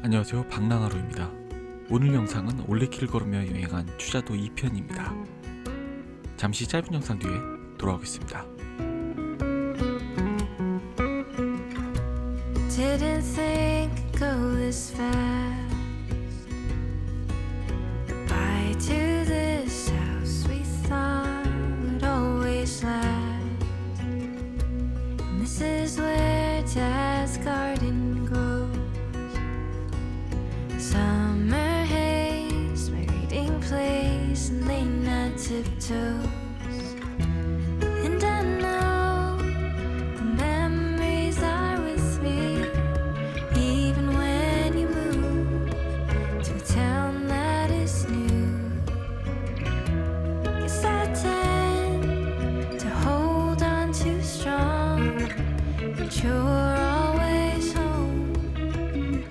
안녕하세요, 박랑하루입니다. 오늘 영상은 올레길 걸으며 여행한 추자도 2편입니다. 잠시 짧은 영상 뒤에 돌아오겠습니다. Didn't think it'd go this fast. Goodbye to this house we thought would always last. And this is where Dad's garden grows. Summer haze, my reading place, and late night tiptoes. And I know the memories are with me, even when you move to a town that is new. Guess I tend to hold on too strong, but you're always home.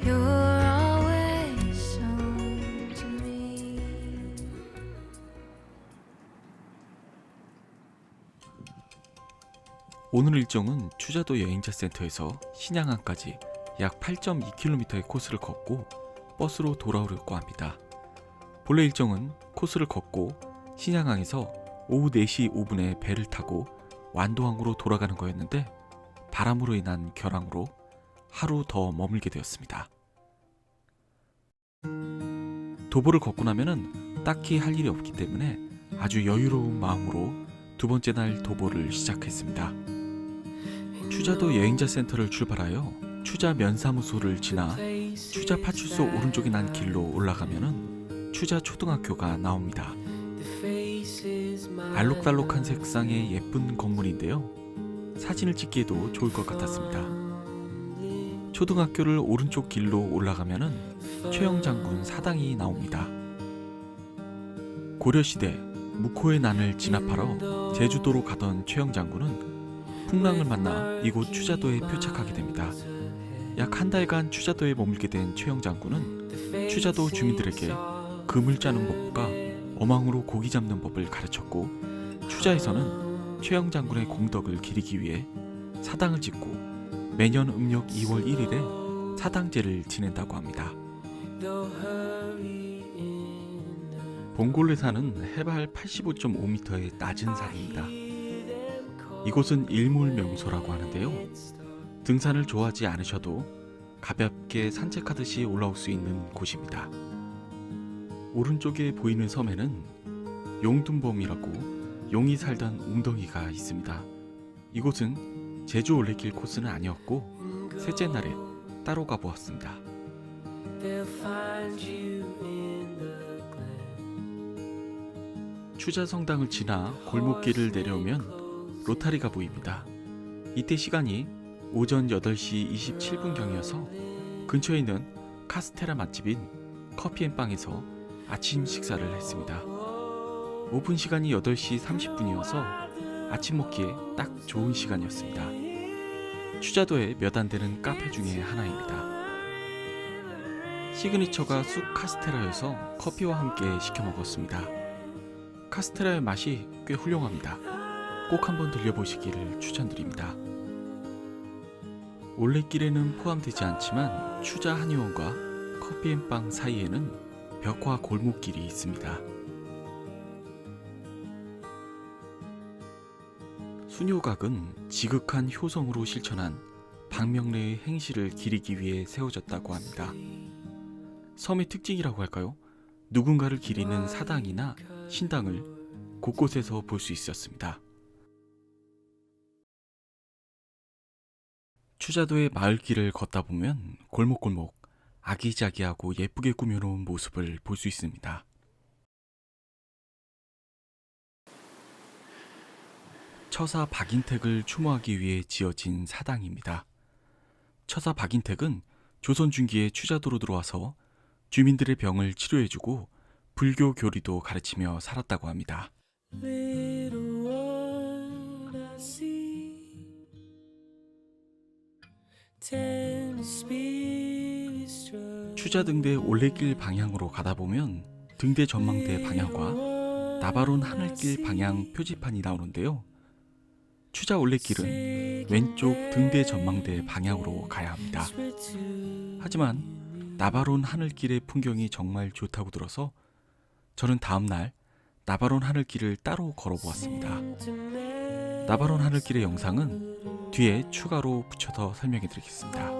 You're always home to me. 오늘 일정은 추자도 여행자 센터에서 신양항까지 약 8.2km의 코스를 걷고 버스로 돌아오려고 합니다. 본래 일정은 코스를 걷고 신양항에서 오후 4시 5분에 배를 타고 완도항으로 돌아가는 거였는데 바람으로 인한 결항으로 하루 더 머물게 되었습니다. 도보를 걷고 나면은 딱히 할 일이 없기 때문에 아주 여유로운 마음으로 두 번째 날 도보를 시작했습니다. 추자도 여행자 센터를 출발하여 추자 면사무소를 지나 추자 파출소 오른쪽에 난 길로 올라가면은 추자 초등학교가 나옵니다. 알록달록한 색상의 예쁜 건물인데요. 사진을 찍기에도 좋을 것 같았습니다. 초등학교를 오른쪽 길로 올라가면은 최영장군 사당이 나옵니다. 고려시대 묵호의 난을 진압하러 제주도로 가던 최영장군은 풍랑을 만나 이곳 추자도에 표착하게 됩니다. 약 한 달간 추자도에 머물게 된 최영장군은 추자도 주민들에게 금을 짜는 법과 어망으로 고기 잡는 법을 가르쳤고, 추자에서는 최영장군의 공덕을 기리기 위해 사당을 짓고 매년 음력 2월 1일에 사당제를 지낸다고 합니다. 봉골레산은 해발 85.5m의 낮은 산입니다. 이곳은 일몰명소라고 하는데요. 등산을 좋아하지 않으셔도 가볍게 산책하듯이 올라올 수 있는 곳입니다. 오른쪽에 보이는 섬에는 용둔범이라고 용이 살던 웅덩이가 있습니다. 이곳은 제주 올레길 코스는 아니었고 셋째 날에 따로 가보았습니다. 추자성당을 지나 골목길을 내려오면 로타리가 보입니다. 이때 시간이 오전 8시 27분경이어서 근처에 있는 카스테라 맛집인 커피앤빵에서 아침 식사를 했습니다. 오픈 시간이 8시 30분이어서 아침 먹기에 딱 좋은 시간이었습니다. 추자도에 몇 안 되는 카페 중에 하나입니다. 시그니처가 쑥 카스테라여서 커피와 함께 시켜 먹었습니다. 카스테라의 맛이 꽤 훌륭합니다. 꼭 한번 들려보시기를 추천드립니다. 올레길에는 포함되지 않지만 추자 한의원과 커피앤빵 사이에는 벽화 골목길이 있습니다. 수녀각은 지극한 효성으로 실천한 박명래의 행실을 기리기 위해 세워졌다고 합니다. 섬의 특징이라고 할까요? 누군가를 기리는 사당이나 신당을 곳곳에서 볼 수 있었습니다. 추자도의 마을길을 걷다 보면 골목골목 아기자기하고 예쁘게 꾸며놓은 모습을 볼 수 있습니다. 처사 박인택을 추모하기 위해 지어진 사당입니다. 처사 박인택은 조선 중기에 추자도로 들어와서 주민들의 병을 치료해주고 불교 교리도 가르치며 살았다고 합니다. 추자등대 올레길 방향으로 가다 보면 등대 전망대 방향과 나바론 하늘길 방향 표지판이 나오는데요. 추자 올레길은 왼쪽 등대 전망대 방향으로 가야 합니다. 하지만 나바론 하늘길의 풍경이 정말 좋다고 들어서 저는 다음날 나바론 하늘길을 따로 걸어보았습니다. 나바론 하늘길의 영상은 뒤에 추가로 붙여서 설명해 드리겠습니다.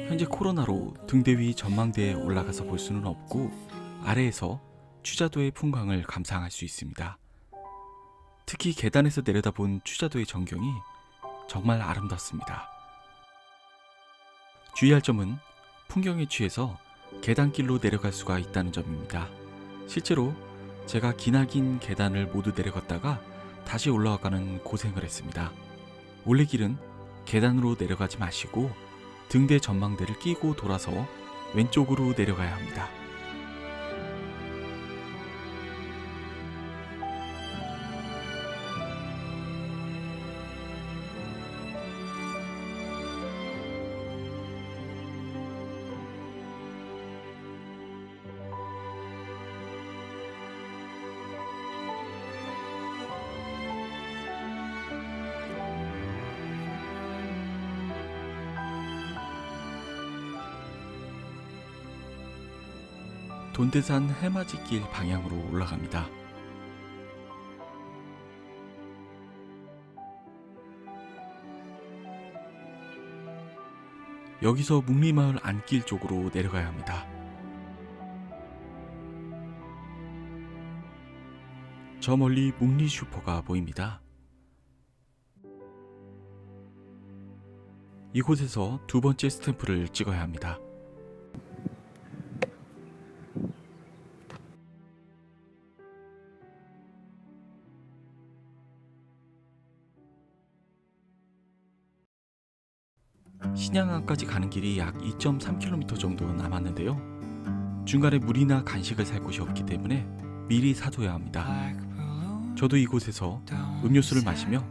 현재 코로나로 등대 위 전망대에 올라가서 볼 수는 없고 아래에서 추자도의 풍광을 감상할 수 있습니다. 특히 계단에서 내려다본 추자도의 전경이 정말 아름답습니다. 주의할 점은 풍경에 취해서 계단길로 내려갈 수가 있다는 점입니다. 실제로 제가 기나긴 계단을 모두 내려갔다가 다시 올라가는 고생을 했습니다. 올레길은 계단으로 내려가지 마시고 등대 전망대를 끼고 돌아서 왼쪽으로 내려가야 합니다. 돈대산 해맞이길 방향으로 올라갑니다. 여기서 묵리마을 안길 쪽으로 내려가야 합니다. 저 멀리 묵리 슈퍼가 보입니다. 이곳에서 두 번째 스탬프를 찍어야 합니다. 신양항까지 가는 길이 약 2.3km 정도 남았는데요. 중간에 물이나 간식을 살 곳이 없기 때문에 미리 사둬야 합니다. 저도 이곳에서 음료수를 마시며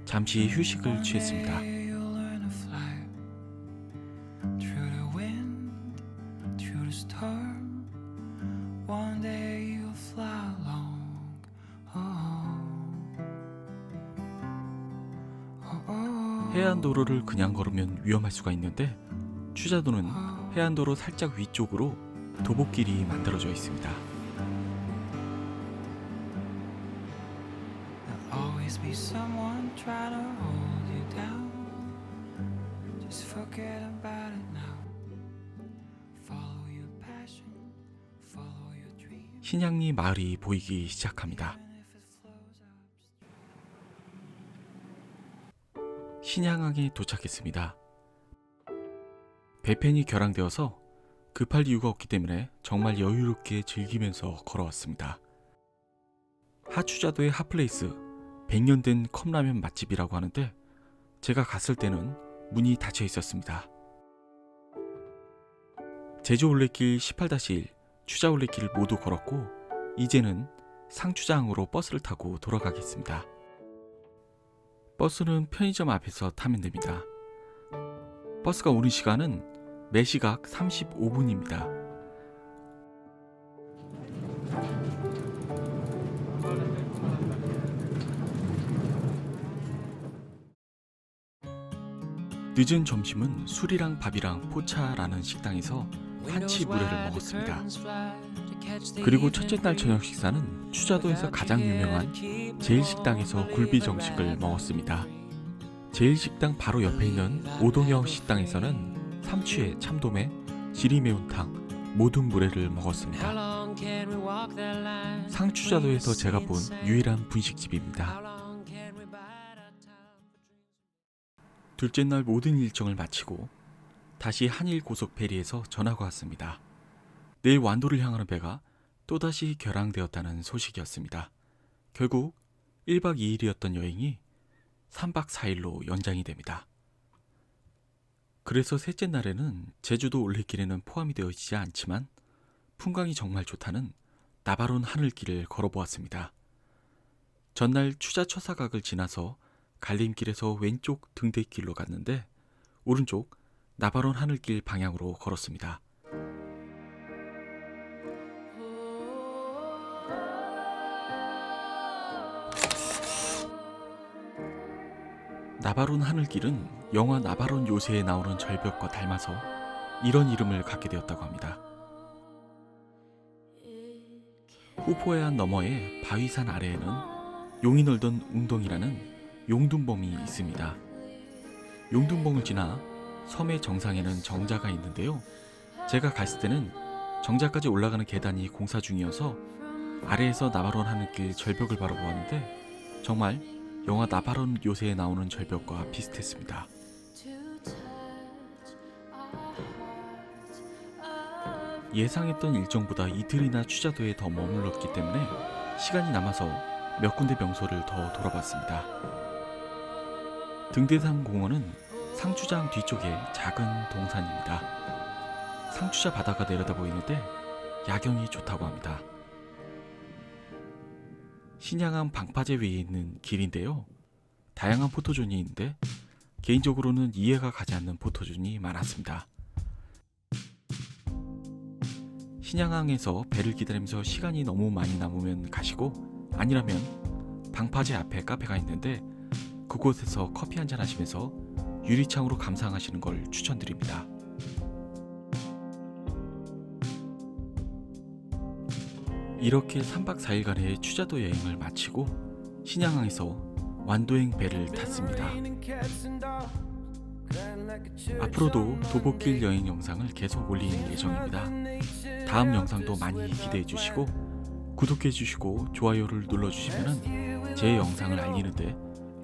잠시 휴식을 취했습니다. 해안도로를 그냥 걸으면 위험할 수가 있는데 추자도는 해안도로 살짝 위쪽으로 도보길이 만들어져 있습니다. 신양리 마을이 보이기 시작합니다. 신양항에 도착했습니다. 배편이 결항되어서 급할 이유가 없기 때문에 정말 여유롭게 즐기면서 걸어왔습니다. 하추자도의 핫플레이스 100년 된 컵라면 맛집이라고 하는데 제가 갔을 때는 문이 닫혀 있었습니다. 제주 올레길 18-1, 추자 올레길을 모두 걸었고 이제는 상추자항으로 버스를 타고 돌아가겠습니다. 버스는 편의점 앞에서 타면 됩니다. 버스가 오는 시간은 매시각 35분입니다. 늦은 점심은 술이랑 밥이랑 포차라는 식당에서 한치 물회를 먹었습니다. 그리고 첫째 날 저녁 식사는 추자도에서 가장 유명한 제일식당에서 굴비 정식을 먹었습니다. 제일식당 바로 옆에 있는 오동여 식당에서는 삼치에 참돔에 지리매운탕, 모든 물회를 먹었습니다. 상추자도에서 제가 본 유일한 분식집입니다. 둘째 날 모든 일정을 마치고 다시 한일 고속 페리에서 전화가 왔습니다. 내일 완도를 향하는 배가 또다시 결항되었다는 소식이었습니다. 결국 1박 2일이었던 여행이 3박 4일로 연장이 됩니다. 그래서 셋째 날에는 제주도 올레길에는 포함이 되어 있지 않지만 풍광이 정말 좋다는 나바론 하늘길을 걸어보았습니다. 전날 추자 처사각을 지나서 갈림길에서 왼쪽 등대길로 갔는데 오른쪽 나바론 하늘길 방향으로 걸었습니다. 나바론 하늘길은 영화 나바론 요새에 나오는 절벽과 닮아서 이런 이름을 갖게 되었다고 합니다. 후포해안 너머의 바위산 아래에는 용이 놀던 웅동이라는 용둔봉이 있습니다. 용둔봉을 지나 섬의 정상에는 정자가 있는데요. 제가 갔을 때는 정자까지 올라가는 계단이 공사 중이어서 아래에서 나바론 하늘길 절벽을 바라보았는데 정말 영화 나바론 요새에 나오는 절벽과 비슷했습니다. 예상했던 일정보다 이틀이나 취자도에 더 머물렀기 때문에 시간이 남아서 몇 군데 명소를 더 돌아봤습니다. 등대산 공원은 상추장 뒤쪽에 작은 동산입니다. 상추자 바다가 내려다 보이는데 야경이 좋다고 합니다. 신양암 방파제 위에 있는 길인데요. 다양한 포토존이 있는데 개인적으로는 이해가 가지 않는 포토존이 많았습니다. 신양항에서 배를 기다리면서 시간이 너무 많이 남으면 가시고 아니라면 방파제 앞에 카페가 있는데 그곳에서 커피 한잔 하시면서 유리창으로 감상하시는 걸 추천드립니다. 이렇게 3박 4일간의 취자도 여행을 마치고 신양항에서 완도행 배를 탔습니다. 앞으로도 도보길 여행 영상을 계속 올리는 예정입니다. 다음 영상도 많이 기대해 주시고 구독해 주시고 좋아요를 눌러 주시면 제 영상을 알리는데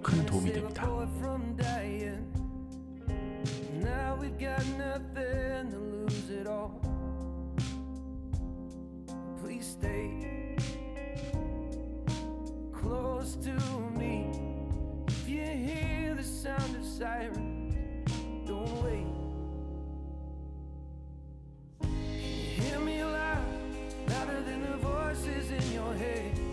큰 도움이 됩니다. Don't wait. Hear me loud, louder than the voices in your head.